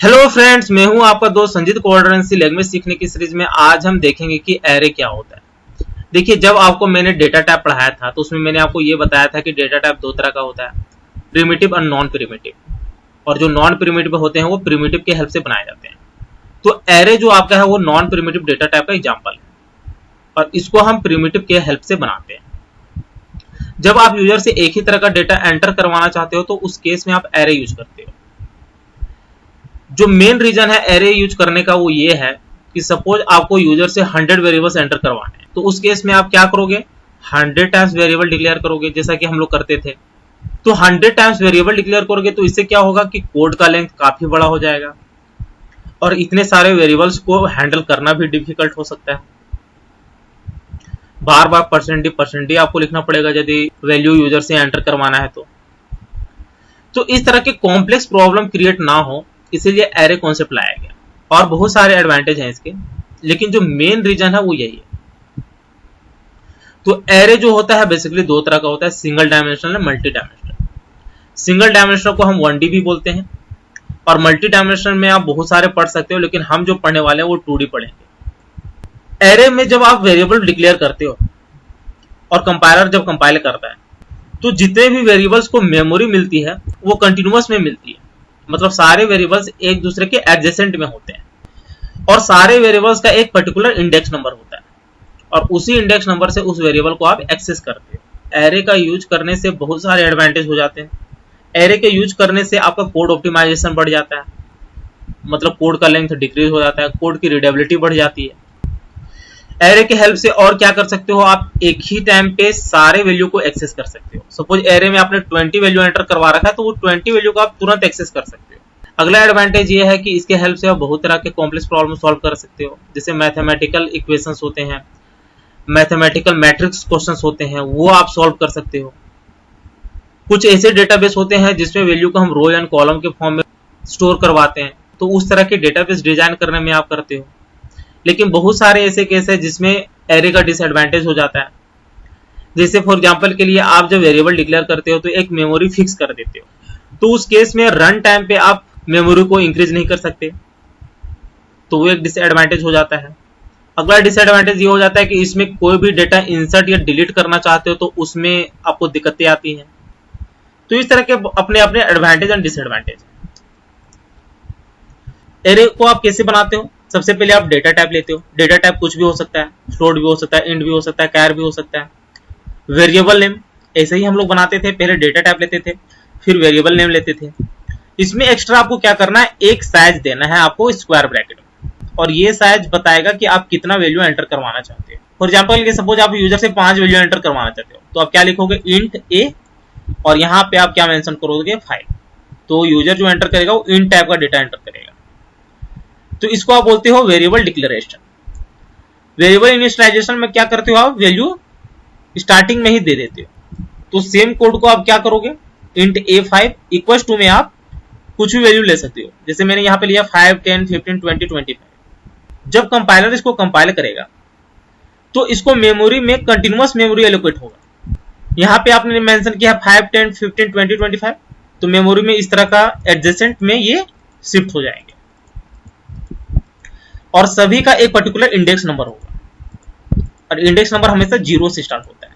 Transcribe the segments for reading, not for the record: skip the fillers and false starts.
Hello friends, मैं हूं आपका दोस्त संजीत कोऑर्डिनेंसी लैंग्वेज सीखने की सीरीज में। आज हम देखेंगे कि एरे क्या होता है। देखिए, जब आपको मैंने डेटा टाइप पढ़ाया था तो उसमें मैंने आपको ये बताया था कि डेटा टाइप दो तरह का होता है, प्रिमिटिव और नॉन प्रिमिटिव। और जो नॉन प्रिमिटिव होते हैं वो प्रिमिटिव के हेल्प से बनाए जाते हैं। तो एरे जो आपका है वो नॉन प्रिमिटिव डेटा टाइप का एग्जाम्पल है और इसको हम प्रिमिटिव के हेल्प से बनाते हैं। जब आप यूजर से एक ही तरह का डेटा एंटर करवाना चाहते हो तो उस केस में आप एरे यूज करते हो। जो मेन रीजन है एरे यूज करने का वो ये है कि सपोज आपको यूजर से 100 वेरिएबल्स एंटर करवाने हैं, तो उस केस में आप क्या करोगे, 100 टाइम्स वेरिएबल डिक्लेयर करोगे, जैसा कि हम लोग करते थे। तो 100 टाइम्स वेरिएबल डिक्लेयर करोगे तो इससे क्या होगा कि कोड का लेंथ काफी बड़ा हो जाएगा और इतने सारे वेरिएबल्स को हैंडल करना भी डिफिकल्ट हो सकता है। बार बार परसेंट डी आपको लिखना पड़ेगा यदि वैल्यू यूजर से एंटर करवाना है तो इस तरह के कॉम्प्लेक्स प्रॉब्लम क्रिएट ना हो, इसीलिए एरे कॉन्सेप्ट लाया गया। और बहुत सारे एडवांटेज हैं इसके, लेकिन जो मेन रीजन है वो यही है। तो एरे जो होता है बेसिकली दो तरह का होता है, सिंगल डायमेंशनल और मल्टी डायमेंशनल। सिंगल डायमेंशनल को हम 1D भी बोलते हैं और मल्टी डायमेंशनल में आप बहुत सारे पढ़ सकते हो, लेकिन हम जो पढ़ने वाले हैं वो 2D पढ़ेंगे। एरे में जब आप वेरिएबल डिक्लेयर करते हो और कंपाइलर जब कंपाइल करता है तो जितने भी वेरिएबल्स को मेमोरी मिलती है वो कंटिन्यूअस में मिलती है। मतलब सारे वेरिएबल्स एक दूसरे के एडजेसेंट में होते हैं और सारे वेरिएबल्स का एक पर्टिकुलर इंडेक्स नंबर होता है और उसी इंडेक्स नंबर से उस वेरिएबल को आप एक्सेस करते हो। एरे का यूज करने से बहुत सारे एडवांटेज हो जाते हैं। एरे के यूज करने से आपका कोड ऑप्टिमाइजेशन बढ़ जाता है, मतलब कोड का लेंथ डिक्रीज हो जाता है, कोड की रीडेबिलिटी बढ़ जाती है। एरे के हेल्प से और क्या कर सकते हो, आप एक ही टाइम पे सारे वैल्यू को एक्सेस कर सकते हो। सपोज एरे में आपने 20 वैल्यू एंटर करवा रखा है तो वो 20 वैल्यू को आप तुरंत एक्सेस कर सकते हो। अगला एडवांटेज ये है कि इसके हेल्प से आप बहुत तरह के कॉम्प्लेक्स प्रॉब्लम सॉल्व कर सकते हो। जैसे मैथमेटिकल इक्वेशंस होते हैं, मैथमेटिकल मैट्रिक्स क्वेश्चंस होते हैं, वो आप सॉल्व कर सकते हो। कुछ ऐसे डेटाबेस होते हैं जिसमें वैल्यू को हम रो एंड कॉलम के फॉर्म में स्टोर करवाते हैं, तो उस तरह के डेटाबेस डिजाइन करने में आप करते हो। लेकिन बहुत सारे ऐसे केस है जिसमें एरे का डिसएडवांटेज हो जाता है। जैसे फॉर एग्जांपल के लिए आप जब वेरिएबल डिक्लेयर करते हो तो एक मेमोरी फिक्स कर देते हो, तो उस केस में रन टाइम पे आप मेमोरी को इंक्रीज नहीं कर सकते, तो वो एक डिसएडवांटेज हो जाता है। अगला डिसएडवांटेज ये हो जाता है कि इसमें कोई भी डेटा इंसर्ट या डिलीट करना चाहते हो तो उसमें आपको दिक्कतें आती हैं। तो इस तरह के अपने अपने एडवांटेज एंड डिसएडवांटेज। एरे को आप कैसे बनाते हो, सबसे पहले आप डेटा टाइप लेते हो। डेटा टाइप कुछ भी हो सकता है, फ्लोट भी हो सकता है, इंट भी हो सकता है, कैर भी हो सकता है। वेरिएबल नेम ऐसे ही हम लोग बनाते थे, पहले डेटा टाइप लेते थे फिर वेरिएबल नेम लेते थे। इसमें एक्स्ट्रा आपको क्या करना है, एक साइज देना है आपको स्क्वायर ब्रैकेट में, और ये साइज बताएगा कि आप कितना वैल्यू एंटर करवाना चाहते हो। फॉर एग्जाम्पल सपोज आप यूजर से 5 वैल्यू एंटर करवाना चाहते हो तो आप क्या लिखोगे, इंट ए, और यहाँ पे आप क्या मेंशन करोगे, 5। तो यूजर जो एंटर करेगा वो इंट टाइप का डेटा एंटर करेगा। तो इसको आप बोलते हो वेरिएबल डिक्लेरेशन। वेरिएबल इनिशियलाइजेशन में क्या करते हो, आप वैल्यू स्टार्टिंग में ही दे देते हो। तो सेम कोड को आप क्या करोगे, इंट a5 इक्वल टू में आप कुछ भी वैल्यू ले सकते हो। जैसे मैंने यहाँ पे लिया 5, 10, 15, 20, 25। जब कंपाइलर इसको कंपाइल करेगा तो इसको मेमोरी में कंटिन्यूअस मेमोरी एलोकेट होगा। यहाँ पे आपने मेंशन किया 5, 10, 15, 20, 25, तो मेमोरी में इस तरह का एडजेसेंट में ये शिफ्ट हो जाएंगे और सभी का एक पर्टिकुलर इंडेक्स नंबर होगा और इंडेक्स नंबर हमेशा 0 से स्टार्ट होता है।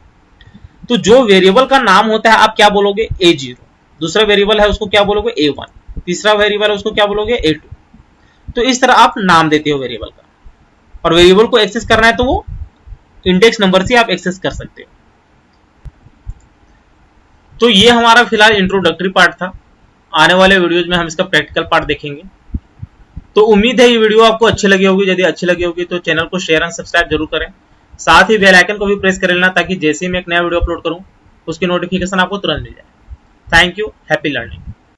तो जो वेरिएबल का नाम होता है आप क्या बोलोगे, a0। दूसरा वेरिएबल है उसको क्या बोलोगे, a1। तीसरा वेरिएबल है उसको क्या बोलोगे, a2। तो इस तरह आप नाम देते हो वेरिएबल का, और वेरिएबल को एक्सेस करना है तो वो इंडेक्स नंबर से आप एक्सेस कर सकते हो। तो ये हमारा फिलहाल इंट्रोडक्टरी पार्ट था। आने वाले वीडियोज में हम इसका प्रैक्टिकल पार्ट देखेंगे। तो उम्मीद है ये वीडियो आपको अच्छी लगी होगी। यदि अच्छी लगी होगी तो चैनल को शेयर एंड सब्सक्राइब जरूर करें। साथ ही बेल आइकन को भी प्रेस कर लेना ताकि जैसे ही मैं एक नया वीडियो अपलोड करूं उसकी नोटिफिकेशन आपको तुरंत मिल जाए। Thank you, happy learning.